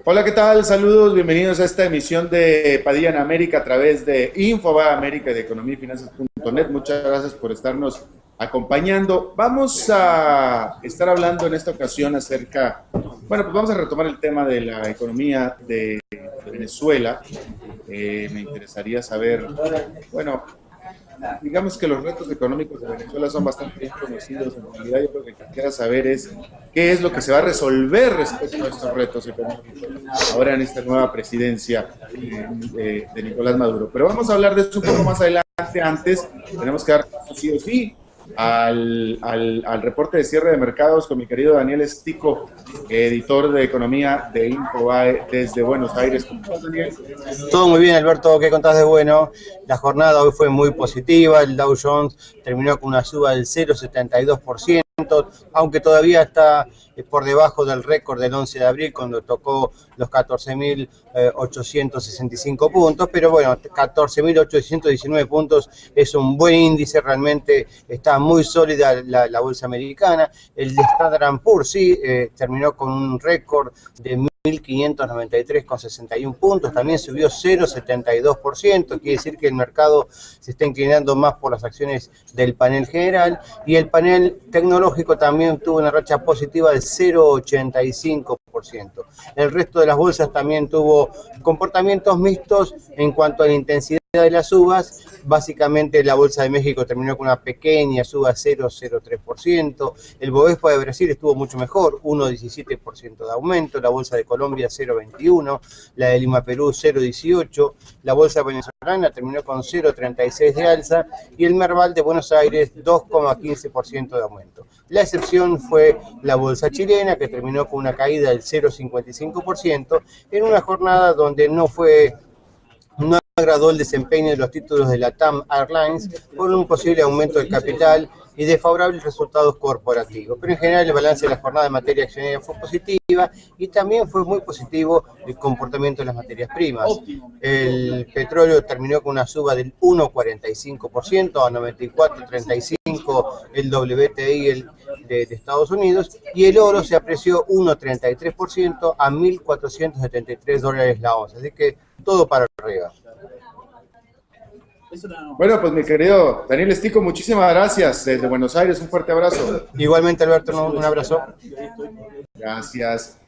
Hola, ¿qué tal? Saludos, bienvenidos a esta emisión de Padilla en América a través de Infobae América y de Economía y Finanzas.net. Muchas gracias por estarnos acompañando. Vamos a estar hablando en esta ocasión acerca, bueno, pues vamos a retomar el tema de la economía de Venezuela. Me interesaría saber, bueno, digamos que los retos económicos de Venezuela son bastante bien conocidos. En realidad, yo lo que quisiera saber es qué es lo que se va a resolver respecto a estos retos económicos ahora en esta nueva presidencia de Nicolás Maduro. Pero vamos a hablar de esto un poco más adelante. Antes, tenemos que dar sí o sí al reporte de cierre de mercados con mi querido Daniel Estico, editor de economía de Infobae desde Buenos Aires. ¿Cómo estás, Daniel? Todo muy bien, Alberto, ¿qué contás de bueno? La jornada hoy fue muy positiva, el Dow Jones terminó con una suba del 0,72%, aunque todavía está por debajo del récord del 11 de abril, cuando tocó los 14.865 puntos, pero bueno, 14.819 puntos es un buen índice, realmente está muy sólida la bolsa americana. El Standard & Poor's sí terminó con un récord de 1.593,61 puntos, también subió 0,72%, quiere decir que el mercado se está inclinando más por las acciones del panel general, y el panel tecnológico también tuvo una racha positiva de 0,85%. El resto de las bolsas también tuvo comportamientos mixtos en cuanto a la intensidad de las subas. Básicamente la Bolsa de México terminó con una pequeña suba de 0,03%, el Bovespa de Brasil estuvo mucho mejor, 1,17% de aumento, la Bolsa de Colombia 0,21%, la de Lima Perú 0,18%, la Bolsa venezolana terminó con 0,36% de alza y el Merval de Buenos Aires 2,15% de aumento. La excepción fue la Bolsa chilena, que terminó con una caída del 0,55% en una jornada donde no agradó el desempeño de los títulos de la TAM Airlines por un posible aumento del capital y de favorables resultados corporativos. Pero en general el balance de la jornada en materia accionaria fue positiva y también fue muy positivo el comportamiento de las materias primas. El petróleo terminó con una suba del 1,45% a 94,35 el WTI de Estados Unidos, y el oro se apreció 1,33% a $1.473 la onza. Así que todo para arriba. Bueno, pues mi querido Daniel Estico, muchísimas gracias desde Buenos Aires, un fuerte abrazo. Igualmente, Alberto, un abrazo. Gracias.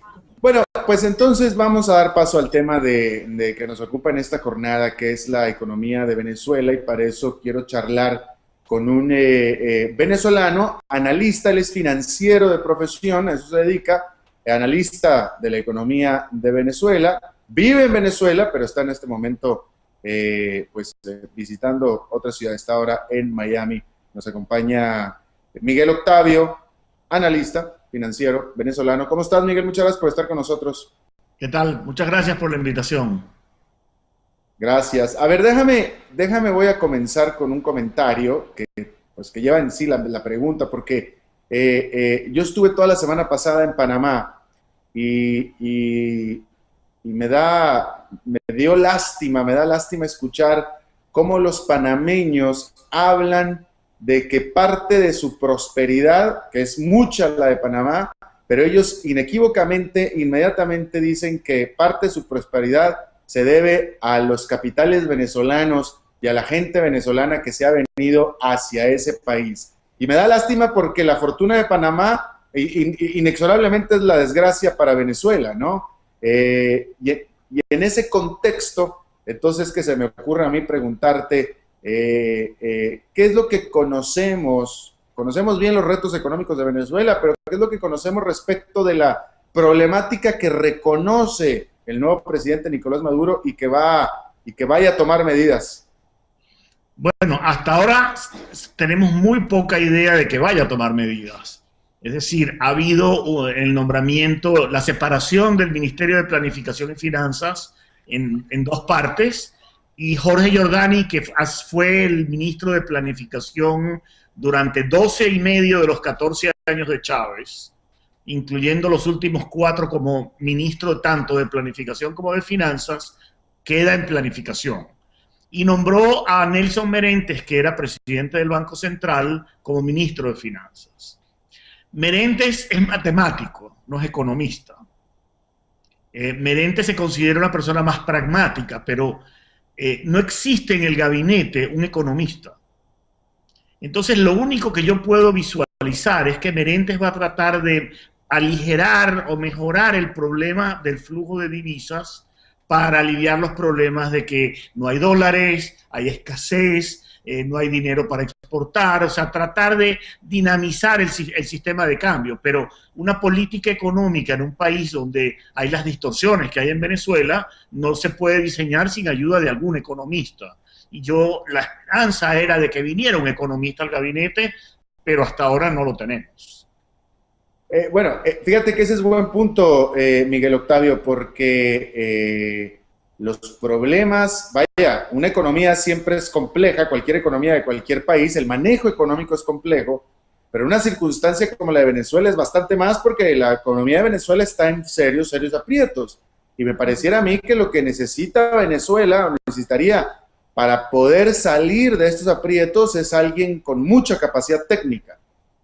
Bueno, pues entonces vamos a dar paso al tema de que nos ocupa en esta jornada, que es la economía de Venezuela, y para eso quiero charlar con un venezolano, analista, él es financiero de profesión, a eso se dedica, analista de la economía de Venezuela, vive en Venezuela, pero está en este momento visitando otra ciudad, está ahora en Miami. Nos acompaña Miguel Octavio, analista financiero venezolano. ¿Cómo estás, Miguel? Muchas gracias por estar con nosotros. ¿Qué tal? Muchas gracias por la invitación. Gracias. A ver, déjame, voy a comenzar con un comentario que lleva en sí la pregunta, porque yo estuve toda la semana pasada en Panamá y me da lástima escuchar cómo los panameños hablan de que parte de su prosperidad, que es mucha la de Panamá, pero ellos inequívocamente, inmediatamente dicen que parte de su prosperidad se debe a los capitales venezolanos y a la gente venezolana que se ha venido hacia ese país. Y me da lástima porque la fortuna de Panamá inexorablemente es la desgracia para Venezuela, ¿no? Y en ese contexto, entonces, que se me ocurre a mí preguntarte, ¿qué es lo que conocemos? Conocemos bien los retos económicos de Venezuela, pero ¿qué es lo que conocemos respecto de la problemática que reconoce el nuevo presidente Nicolás Maduro y que vaya a tomar medidas? Bueno, hasta ahora tenemos muy poca idea de que vaya a tomar medidas. Es decir, ha habido el nombramiento, la separación del Ministerio de Planificación y Finanzas en dos partes, y Jorge Giordani, que fue el ministro de Planificación durante 12 y medio de los 14 años de Chávez, incluyendo los últimos 4 como ministro tanto de Planificación como de Finanzas, queda en Planificación. Y nombró a Nelson Merentes, que era presidente del Banco Central, como ministro de Finanzas. Merentes es matemático, no es economista. Merente se considera una persona más pragmática, pero no existe en el gabinete un economista. Entonces, lo único que yo puedo visualizar es que Merentes va a tratar de aligerar o mejorar el problema del flujo de divisas para aliviar los problemas de que no hay dólares, hay escasez, no hay dinero para exportar, o sea, tratar de dinamizar el sistema de cambio, pero una política económica en un país donde hay las distorsiones que hay en Venezuela no se puede diseñar sin ayuda de algún economista. Y la esperanza era de que viniera un economista al gabinete, pero hasta ahora no lo tenemos. Bueno, fíjate que ese es un buen punto, Miguel Octavio, porque los problemas, vaya, una economía siempre es compleja, cualquier economía de cualquier país, el manejo económico es complejo, pero una circunstancia como la de Venezuela es bastante más porque la economía de Venezuela está en serios aprietos. Y me pareciera a mí que lo que necesita Venezuela, o necesitaría para poder salir de estos aprietos, es alguien con mucha capacidad técnica.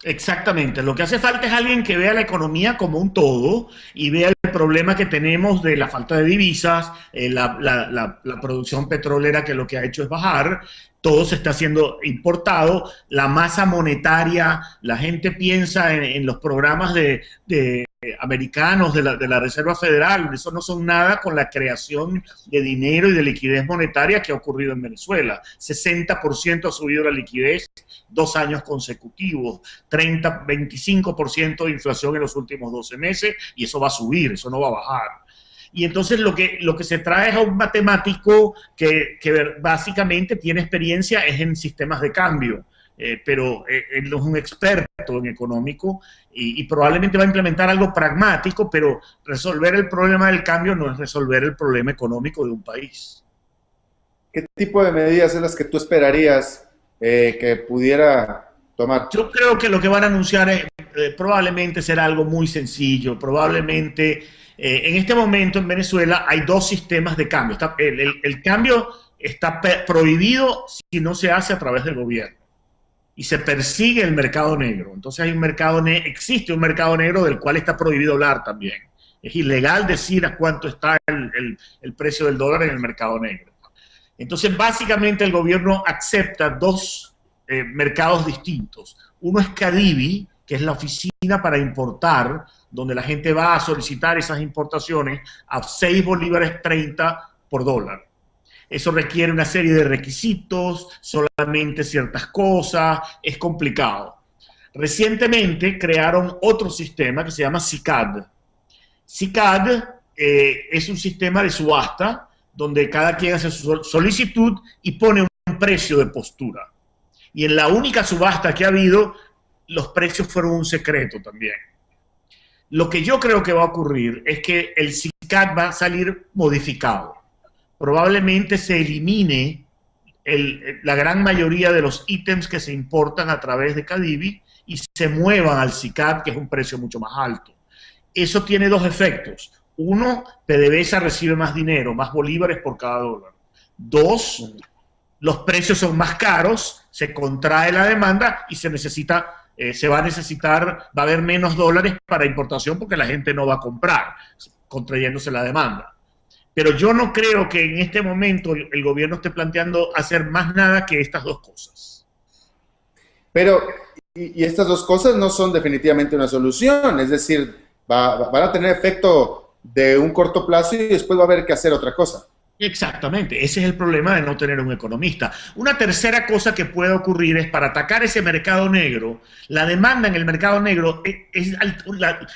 Exactamente, lo que hace falta es alguien que vea la economía como un todo y vea el problema que tenemos de la falta de divisas, la producción petrolera que lo que ha hecho es bajar, todo se está haciendo importado, la masa monetaria, la gente piensa en los programas de americanos de la Reserva Federal, eso no son nada con la creación de dinero y de liquidez monetaria que ha ocurrido en Venezuela. 60% ha subido la liquidez 2 años consecutivos, 25% de inflación en los últimos 12 meses, y eso va a subir, eso no va a bajar. Y entonces lo que se trae es a un matemático que básicamente tiene experiencia es en sistemas de cambio, pero él no es un experto en económico y probablemente va a implementar algo pragmático, pero resolver el problema del cambio no es resolver el problema económico de un país. ¿Qué tipo de medidas son las que tú esperarías que pudiera tomar? Yo creo que lo que van a anunciar probablemente será algo muy sencillo, probablemente en este momento en Venezuela hay 2 sistemas de cambio. El cambio está prohibido si no se hace a través del gobierno y se persigue el mercado negro. Entonces existe un mercado negro del cual está prohibido hablar también. Es ilegal decir a cuánto está el precio del dólar en el mercado negro. Entonces, básicamente el gobierno acepta 2 mercados distintos. Uno es CADIVI, que es la oficina para importar, donde la gente va a solicitar esas importaciones a 6 bolívares 30 por dólar. Eso requiere una serie de requisitos, solamente ciertas cosas, es complicado. Recientemente crearon otro sistema que se llama SICAD. SICAD es un sistema de subasta donde cada quien hace su solicitud y pone un precio de postura. Y en la única subasta que ha habido, los precios fueron un secreto también. Lo que yo creo que va a ocurrir es que el SICAD va a salir modificado. Probablemente se elimine la gran mayoría de los ítems que se importan a través de CADIVI y se muevan al SICAD, que es un precio mucho más alto. Eso tiene 2 efectos. Uno, PDVSA recibe más dinero, más bolívares por cada dólar. 2, los precios son más caros, se contrae la demanda y se va a haber menos dólares para importación porque la gente no va a comprar, contrayéndose la demanda. Pero yo no creo que en este momento el gobierno esté planteando hacer más nada que estas 2 cosas. Pero, y estas 2 cosas no son definitivamente una solución, es decir, van a tener efecto de un corto plazo y después va a haber que hacer otra cosa. Exactamente, ese es el problema de no tener un economista. Una tercera cosa que puede ocurrir es para atacar ese mercado negro, la demanda en el mercado negro,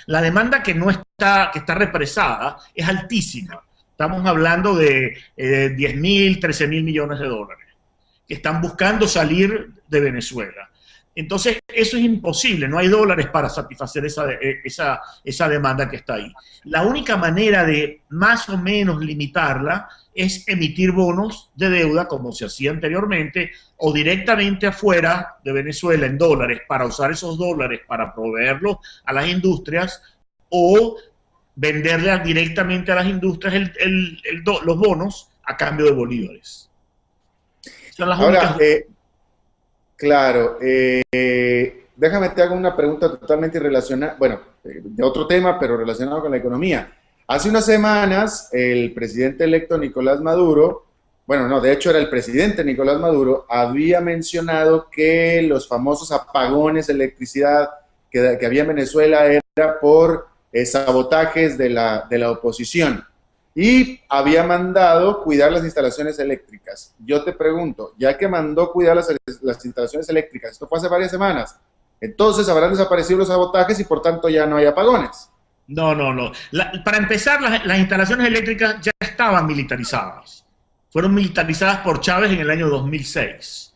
la demanda que está represada es altísima. Estamos hablando de 10.000, 13.000 millones de dólares que están buscando salir de Venezuela. Entonces, eso es imposible, no hay dólares para satisfacer esa demanda que está ahí. La única manera de más o menos limitarla es emitir bonos de deuda, como se hacía anteriormente, o directamente afuera de Venezuela en dólares, para usar esos dólares para proveerlos a las o venderle directamente a las industrias los bonos a cambio de bolívares. Son las Ahora, claro, déjame te hago una pregunta totalmente relacionada, bueno, de otro tema, pero relacionado con la economía. Hace unas semanas, el presidente electo Nicolás Maduro, bueno, no, de hecho era el presidente Nicolás Maduro, había mencionado que los famosos apagones de electricidad que había en Venezuela era por sabotajes de la oposición y había mandado cuidar las instalaciones eléctricas. Yo te pregunto, ya que mandó cuidar las instalaciones eléctricas, esto fue hace varias semanas, entonces habrán desaparecido los sabotajes y por tanto ya no hay apagones. No, no, no. Para empezar, las instalaciones eléctricas ya estaban militarizadas. Fueron militarizadas por Chávez en el año 2006.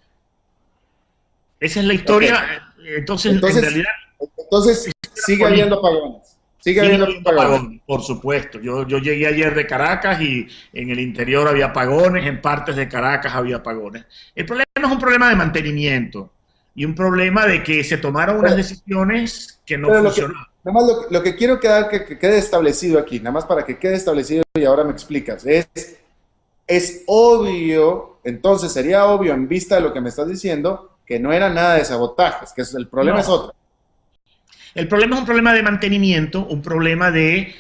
Esa es la historia. Okay. Entonces, en realidad... Entonces, sigue habiendo apagones. Sigue habiendo apagones. Por supuesto. Yo llegué ayer de Caracas y en el interior había apagones, en partes de Caracas había apagones. El problema es un problema de mantenimiento y un problema de que se tomaron unas decisiones que no funcionaron. Nada más lo que quiero que quede establecido aquí, nada más para que quede establecido y ahora me explicas, es obvio, entonces sería obvio en vista de lo que me estás diciendo, que no era nada de sabotajes, que el problema es otro. El problema es un problema de mantenimiento, un problema de,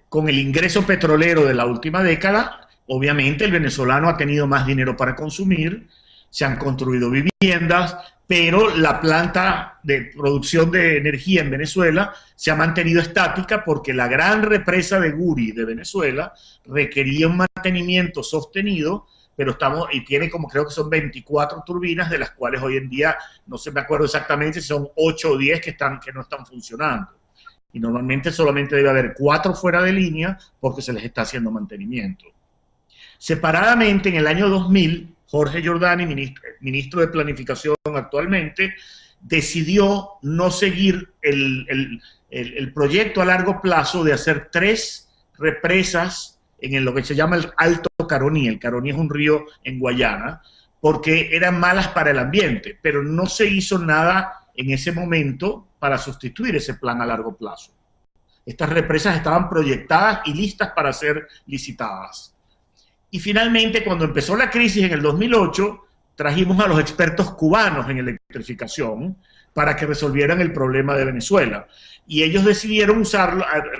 con el ingreso petrolero de la última década, obviamente el venezolano ha tenido más dinero para consumir, se han construido viviendas, pero la planta de producción de energía en Venezuela se ha mantenido estática porque la gran represa de Guri de Venezuela requería un mantenimiento sostenido, pero y tiene como creo que son 24 turbinas, de las cuales hoy en día, no sé, me acuerdo exactamente si son 8 o 10 que no están funcionando. Y normalmente solamente debe haber 4 fuera de línea porque se les está haciendo mantenimiento. Separadamente, en el año 2000, Jorge Giordani, ministro de Planificación actualmente, decidió no seguir el proyecto a largo plazo de hacer 3 represas en lo que se llama el Alto Caroní. El Caroní es un río en Guayana, porque eran malas para el ambiente, pero no se hizo nada en ese momento para sustituir ese plan a largo plazo. Estas represas estaban proyectadas y listas para ser licitadas. Y finalmente, cuando empezó la crisis en el 2008, trajimos a los expertos cubanos en electrificación para que resolvieran el problema de Venezuela. Y ellos decidieron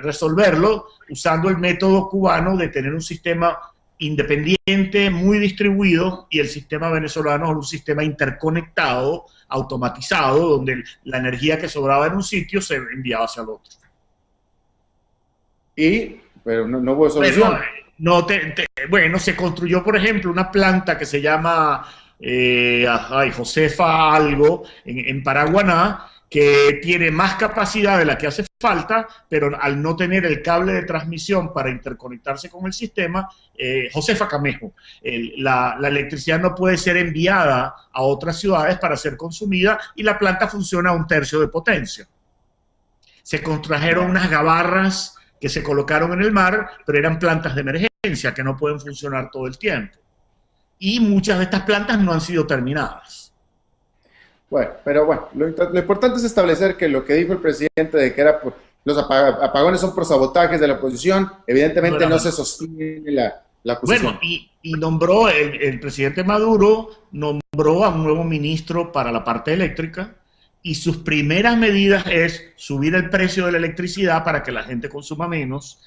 resolverlo usando el método cubano de tener un sistema independiente, muy distribuido, y el sistema venezolano es un sistema interconectado, automatizado, donde la energía que sobraba en un sitio se enviaba hacia el otro. Pero no hubo solución. Bueno, se construyó, por ejemplo, una planta que se llama Josefa algo, en Paraguaná, que tiene más capacidad de la que hace falta, pero al no tener el cable de transmisión para interconectarse con el sistema, Josefa Camejo, la electricidad no puede ser enviada a otras ciudades para ser consumida y la planta funciona a 1/3 de potencia. Se contrajeron unas gabarras que se colocaron en el mar, pero eran plantas de emergencia que no pueden funcionar todo el tiempo. Y muchas de estas plantas no han sido terminadas. Bueno, pero bueno, lo importante es establecer que lo que dijo el presidente de que los apagones son por sabotajes de la oposición, evidentemente no se sostiene la acusación. Bueno, y nombró, el presidente Maduro nombró a un nuevo ministro para la parte eléctrica, y sus primeras medidas es subir el precio de la electricidad para que la gente consuma menos,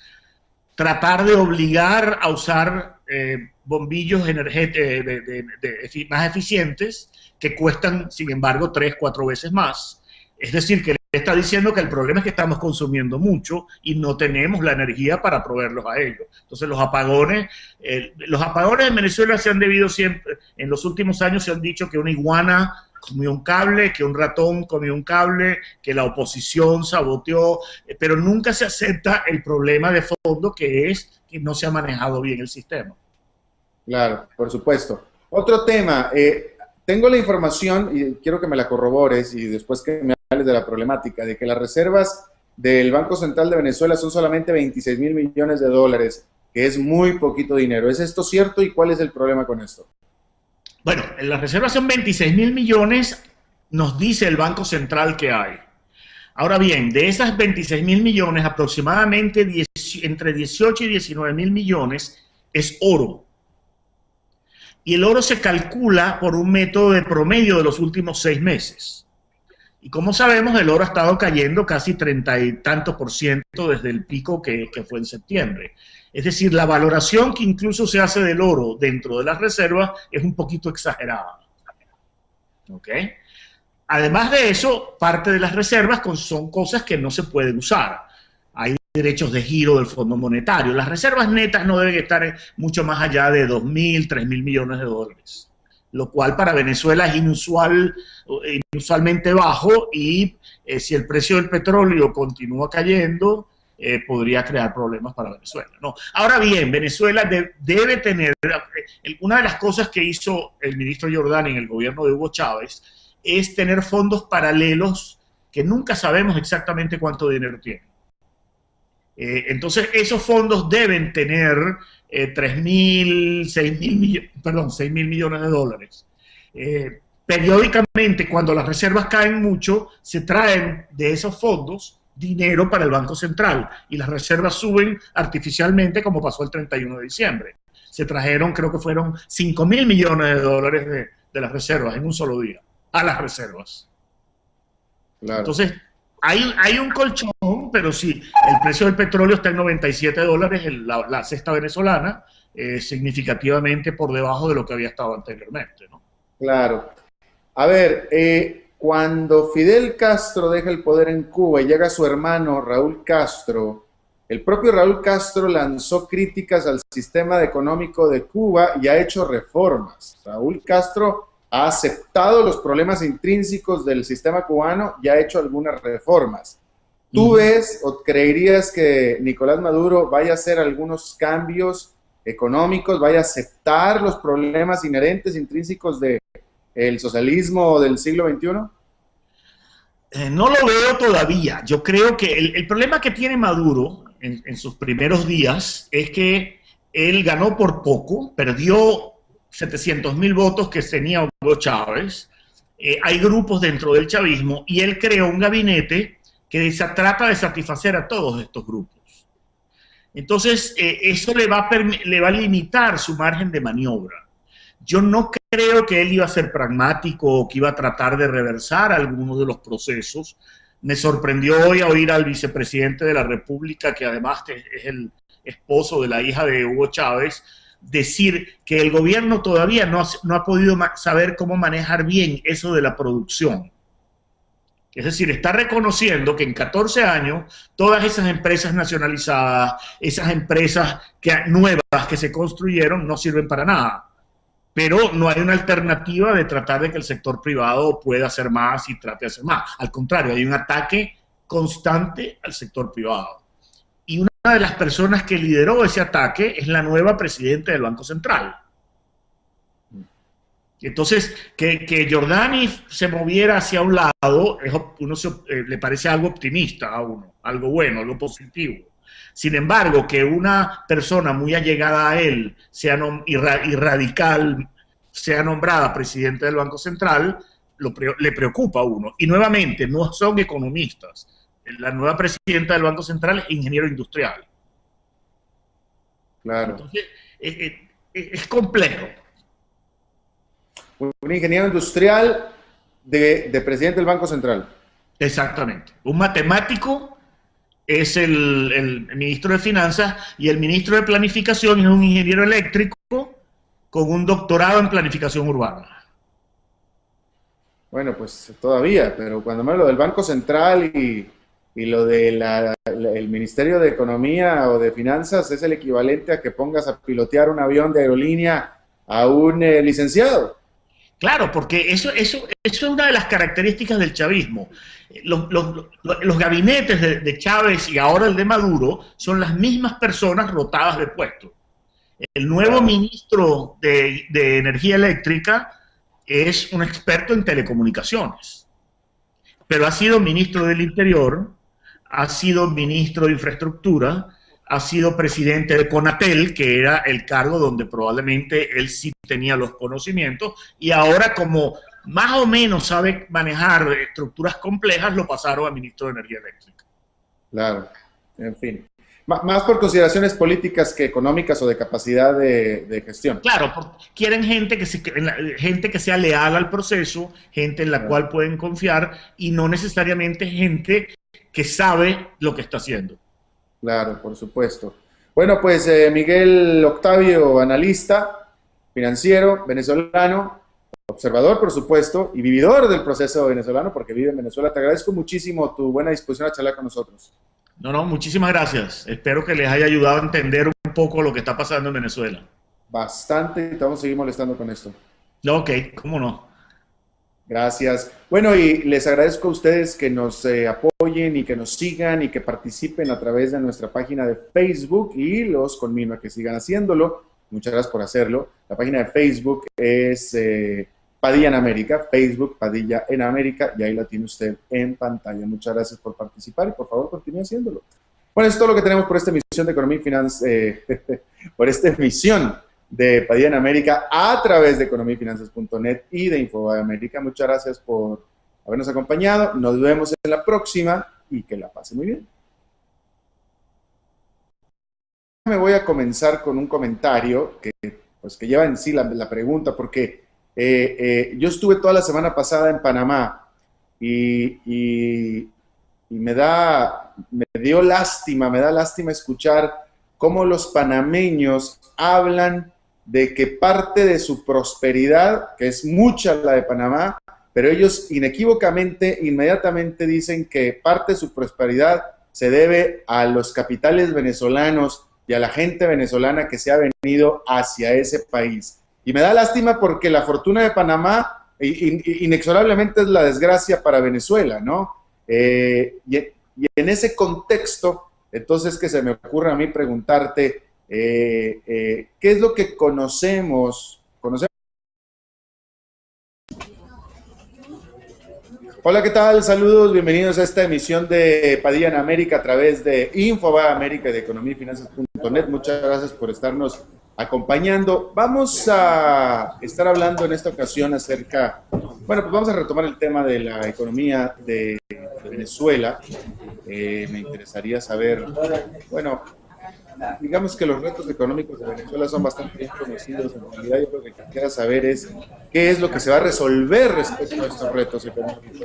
tratar de obligar a usar bombillos más eficientes que cuestan, sin embargo, 3-4 veces más. Es decir, que le está diciendo que el problema es que estamos consumiendo mucho y no tenemos la energía para proveerlos a ellos. Entonces los apagones en Venezuela se han debido siempre, en los últimos años se han dicho que una iguana comió un cable, que un ratón comió un cable, que la oposición saboteó, pero nunca se acepta el problema de fondo, que es que no se ha manejado bien el sistema. Claro, por supuesto. Otro tema, tengo la información, y quiero que me la corrobores y después que me hables de la problemática, de que las reservas del Banco Central de Venezuela son solamente 26,000 millones de dólares, que es muy poquito dinero. ¿Es esto cierto y cuál es el problema con esto? Bueno, en las reservas son 26,000 millones, nos dice el Banco Central que hay. Ahora bien, de esas 26,000 millones, aproximadamente entre 18 y 19,000 millones es oro. Y el oro se calcula por un método de promedio de los últimos 6 meses. Y como sabemos, el oro ha estado cayendo casi 30 y tantos % desde el pico que fue en septiembre. Es decir, la valoración que incluso se hace del oro dentro de las reservas es un poquito exagerada. ¿Ok? Además de eso, parte de las reservas son cosas que no se pueden usar. Hay derechos de giro del Fondo Monetario. Las reservas netas no deben estar mucho más allá de 2.000, 3.000 millones de dólares, lo cual para Venezuela es inusualmente bajo y si el precio del petróleo continúa cayendo, podría crear problemas para Venezuela, ¿no? Ahora bien, Venezuela debe tener, una de las cosas que hizo el ministro Giordani en el gobierno de Hugo Chávez es tener fondos paralelos que nunca sabemos exactamente cuánto dinero tienen. Entonces, esos fondos deben tener 6.000 millones de dólares. Periódicamente, cuando las reservas caen mucho, se traen de esos fondos dinero para el Banco Central y las reservas suben artificialmente, como pasó el 31 de diciembre. Se trajeron, creo que fueron 5.000 millones de dólares de las reservas en un solo día, a las reservas. Claro. Entonces, hay un colchón, pero sí, el precio del petróleo está en $97, la cesta venezolana, significativamente por debajo de lo que había estado anteriormente, ¿no? Claro. A ver, cuando Fidel Castro deja el poder en Cuba y llega su hermano Raúl Castro, el propio Raúl Castro lanzó críticas al sistema económico de Cuba y ha hecho reformas. Raúl Castro ha aceptado los problemas intrínsecos del sistema cubano y ha hecho algunas reformas. ¿Tú ves o creerías que Nicolás Maduro vaya a hacer algunos cambios económicos, vaya a aceptar los problemas inherentes, intrínsecos del socialismo del siglo XXI? No lo veo todavía. Yo creo que el problema que tiene Maduro en sus primeros días es que él ganó por poco, perdió 700.000 votos que tenía Hugo Chávez. Hay grupos dentro del chavismo y él creó un gabinete que trata de satisfacer a todos estos grupos. Entonces, eso le va a limitar su margen de maniobra. Yo no creo que él iba a ser pragmático o que iba a tratar de reversar algunos de los procesos. Me sorprendió hoy oír al vicepresidente de la República, que además es el esposo de la hija de Hugo Chávez, decir que el gobierno todavía no ha podido saber cómo manejar bien eso de la producción. Es decir, está reconociendo que en 14 años todas esas empresas nacionalizadas, esas empresas nuevas que se construyeron no sirven para nada. Pero no hay una alternativa de tratar de que el sector privado pueda hacer más y trate de hacer más. Al contrario, hay un ataque constante al sector privado. Y una de las personas que lideró ese ataque es la nueva presidenta del Banco Central. Entonces, que Giordani se moviera hacia un lado, le parece algo optimista a uno, algo bueno, algo positivo. Sin embargo, que una persona muy allegada a él y radical sea nombrada presidente del Banco Central, le preocupa a uno. Y nuevamente, no son economistas. La nueva presidenta del Banco Central es ingeniero industrial. Claro. Entonces, es complejo. Un ingeniero industrial de presidente del Banco Central. Exactamente. Un matemático es el ministro de Finanzas y el ministro de Planificación es un ingeniero eléctrico con un doctorado en planificación urbana. Bueno, pues todavía, pero cuando me hablo del Banco Central y lo del Ministerio de Economía o de Finanzas es el equivalente a que pongas a pilotear un avión de aerolínea a un licenciado. Claro, porque eso es una de las características del chavismo. Los gabinetes de Chávez y ahora el de Maduro son las mismas personas rotadas de puesto. El nuevo ministro de Energía Eléctrica es un experto en telecomunicaciones, pero ha sido ministro del Interior, ha sido ministro de Infraestructura, ha sido presidente de Conatel, que era el cargo donde probablemente él sí tenía los conocimientos, y ahora como más o menos sabe manejar estructuras complejas, lo pasaron a ministro de Energía Eléctrica. Claro, en fin. Más por consideraciones políticas que económicas o de capacidad de gestión. Claro, quieren gente gente que sea leal al proceso, gente en la cual pueden confiar y no necesariamente gente que sabe lo que está haciendo. Claro, por supuesto. Bueno, pues Miguel Octavio, analista financiero, venezolano, observador, por supuesto, y vividor del proceso venezolano, porque vive en Venezuela. Te agradezco muchísimo tu buena disposición a charlar con nosotros. No, muchísimas gracias. Espero que les haya ayudado a entender un poco lo que está pasando en Venezuela. Bastante, y te vamos a seguir molestando con esto. Ok, cómo no. Gracias. Bueno, y les agradezco a ustedes que nos apoyen y que nos sigan y que participen a través de nuestra página de Facebook, y los conmino a que sigan haciéndolo. Muchas gracias por hacerlo. La página de Facebook es Padilla en América, Facebook Padilla en América, y ahí la tiene usted en pantalla. Muchas gracias por participar y por favor continúe haciéndolo. Bueno, eso es todo lo que tenemos por esta emisión de Economía y Finanzas, por esta emisión de Padilla en América a través de economiayfinanzas.net y de Infobae América. Muchas gracias por habernos acompañado. Nos vemos en la próxima y que la pase muy bien. Me voy a comenzar con un comentario que lleva en sí la pregunta, porque yo estuve toda la semana pasada en Panamá y me dio lástima, me da lástima escuchar cómo los panameños hablan de que parte de su prosperidad, que es mucha la de Panamá, pero ellos inequívocamente, inmediatamente dicen que parte de su prosperidad se debe a los capitales venezolanos y a la gente venezolana que se ha venido hacia ese país. Y me da lástima porque la fortuna de Panamá inexorablemente es la desgracia para Venezuela, ¿no? Y en ese contexto, entonces, que se me ocurre a mí preguntarte, ¿qué es lo que conocemos? Hola, ¿qué tal? Saludos, bienvenidos a esta emisión de Padilla en América a través de Infobae América y de economiayfinanzas.net. Muchas gracias por estarnos acompañando. Vamos a estar hablando en esta ocasión acerca, bueno, pues vamos a retomar el tema de la economía de Venezuela. Me interesaría saber, bueno, digamos que los retos económicos de Venezuela son bastante bien conocidos. En realidad, yo creo que quisiera saber es qué es lo que se va a resolver respecto a estos retos económicos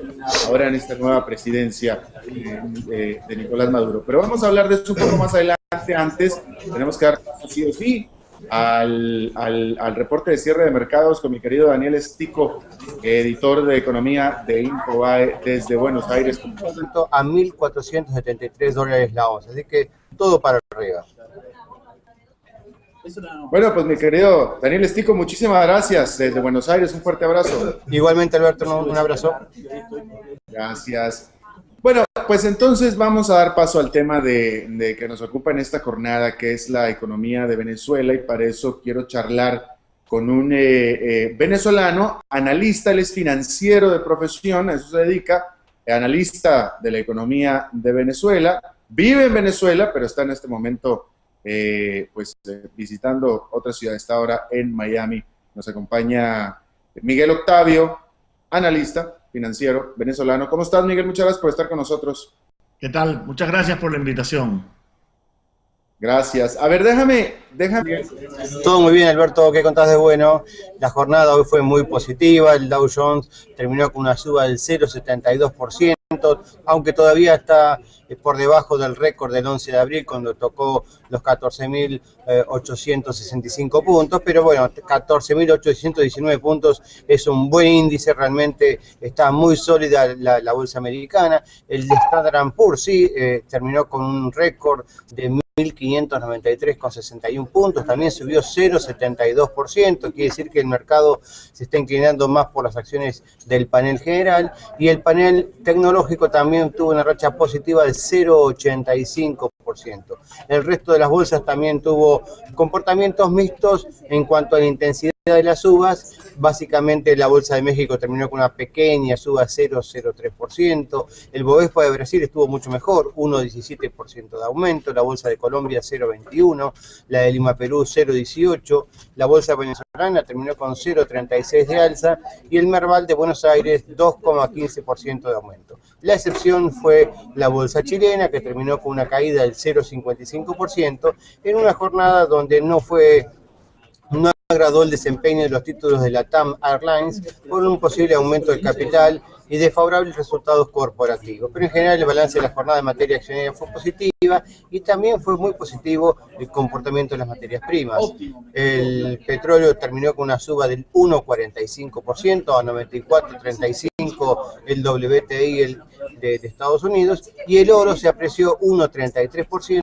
ahora en esta nueva presidencia de Nicolás Maduro. Pero vamos a hablar de eso un poco más adelante. Antes tenemos que dar sí o sí al reporte de cierre de mercados con mi querido Daniel Estico, editor de economía de Infobae desde Buenos Aires. A $1.473 la onza, así que todo para arriba. Bueno, pues mi querido Daniel Estico, muchísimas gracias desde Buenos Aires, un fuerte abrazo. Igualmente, Alberto, un abrazo. Gracias. Bueno, pues entonces vamos a dar paso al tema de que nos ocupa en esta jornada, que es la economía de Venezuela, y para eso quiero charlar con un venezolano, analista, él es financiero de profesión, a eso se dedica, analista de la economía de Venezuela, vive en Venezuela, pero está en este momento visitando otra ciudad, está ahora en Miami. Nos acompaña Miguel Octavio, analista financiero venezolano. ¿Cómo estás, Miguel? Muchas gracias por estar con nosotros. ¿Qué tal? Muchas gracias por la invitación. Gracias. A ver, déjame. Todo muy bien, Alberto. ¿Qué contás de bueno? La jornada hoy fue muy positiva. El Dow Jones terminó con una suba del 0,72%, aunque todavía está por debajo del récord del 11 de abril, cuando tocó los 14.865 puntos, pero bueno, 14.819 puntos es un buen índice, realmente está muy sólida la bolsa americana. El de Standard & Poor's sí terminó con un récord de 1.593,61 puntos, también subió 0,72%, quiere decir que el mercado se está inclinando más por las acciones del panel general, y el panel tecnológico también tuvo una racha positiva del 0,85%. El resto de las bolsas también tuvo comportamientos mixtos en cuanto a la intensidad de las subas, básicamente la Bolsa de México terminó con una pequeña suba, 0,03%. El Bovespa de Brasil estuvo mucho mejor, 1,17% de aumento. La Bolsa de Colombia, 0,21%. La de Lima, Perú, 0,18%. La Bolsa venezolana terminó con 0,36% de alza. Y el Merval de Buenos Aires, 2,15% de aumento. La excepción fue la Bolsa chilena, que terminó con una caída del 0,55%, en una jornada donde no agradó el desempeño de los títulos de la TAM Airlines por un posible aumento del capital y de favorables resultados corporativos. Pero en general el balance de la jornada en materia accionaria fue positiva y también fue muy positivo el comportamiento de las materias primas. El petróleo terminó con una suba del 1,45% a 94,35 el WTI de Estados Unidos, y el oro se apreció 1,33%